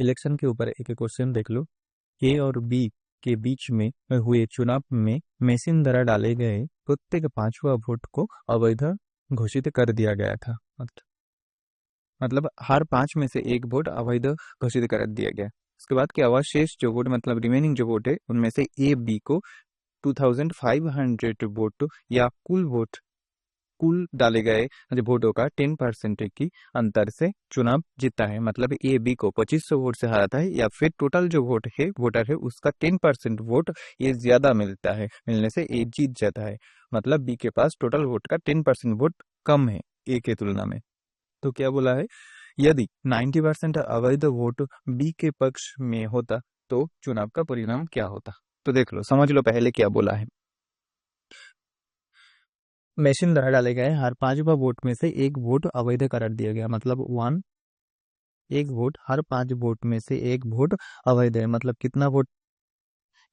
Election के ऊपर एक क्वेश्चन देख लो। ए और बी के बीच में हुए चुनाव में मशीन द्वारा डाले गए प्रत्येक 5वां वोट को अवैध घोषित कर दिया गया था। मतलब हर 5 में से एक वोट अवैध घोषित कर दिया गया। उसके बाद क्या हुआ, शेष जो वोट मतलब रिमेनिंग जो वोट है उनमें से ए बी को 2500 वोट या कुल डाले गए वोटों का 10% की अंतर से चुनाव जीता है। मतलब ए बी को 2500 वोट से हराता है, या फिर टोटल जो वोटर है उसका 10% वोट ये ज्यादा मिलता है, मिलने से ए जीत जाता है। मतलब बी के पास टोटल वोट का 10% वोट कम है ए के तुलना में। तो क्या बोला है, यदि 90% अवैध वोट बी के पक्ष में होता तो चुनाव का परिणाम क्या होता। तो देख लो, समझ लो पहले क्या बोला है। मशीन द्वारा डाले गए हर 5वां वोट में से एक वोट अवैध करार दिया गया। मतलब एक वोट, हर 5 वोट में से एक वोट अवैध है। मतलब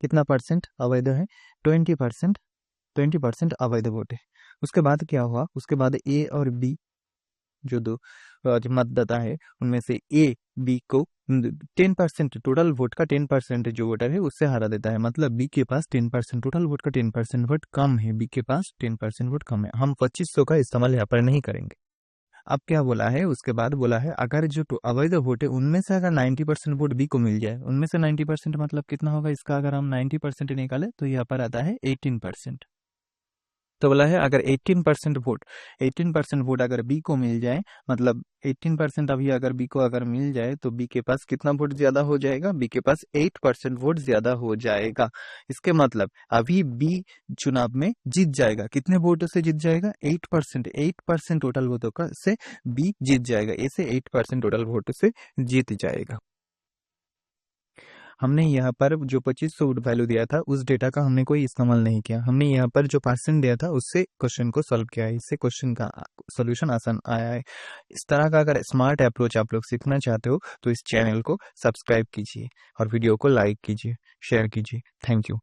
कितना परसेंट अवैध है? 20% अवैध वोट है। उसके बाद क्या हुआ, उसके बाद ए और बी जो दो मतदाता है उनमें से ए बी को 10% टोटल वोट का 10% जो वोटर है उससे हरा देता है। मतलब बी के पास 10% टोटल वोट का 10% वोट कम है, बी के पास 10% वोट कम है। हम 2500 का इस्तेमाल यहाँ पर नहीं करेंगे। अब क्या बोला है, उसके बाद बोला है अगर जो अवैध वोट है उनमें से अगर 90% वोट बी को मिल जाए, उनमें से 90% मतलब कितना होगा इसका, अगर हम 90% निकाले तो यहाँ पर आता है 18%। तो बोला है अगर 18% वोट अगर बी को मिल जाए, मतलब 18% अभी अगर बी को अगर मिल जाए तो बी के पास कितना वोट ज्यादा हो जाएगा, बी के पास 8% वोट ज्यादा हो जाएगा। इसके मतलब अभी बी चुनाव में जीत जाएगा। कितने वोटों से जीत जाएगा? 8% टोटल वोटों का से बी जीत जाएगा। ऐसे 8% टोटल वोटों से जीत जाएगा। हमने यहाँ पर जो 2500 वैल्यू दिया था उस डेटा का हमने कोई इस्तेमाल नहीं किया। हमने यहाँ पर जो परसेंट दिया था उससे क्वेश्चन को सॉल्व किया है। इससे क्वेश्चन का सोल्यूशन आसान आया है। इस तरह का अगर स्मार्ट अप्रोच आप लोग सीखना चाहते हो तो इस चैनल को सब्सक्राइब कीजिए और वीडियो को लाइक कीजिए, शेयर कीजिए। Thank you.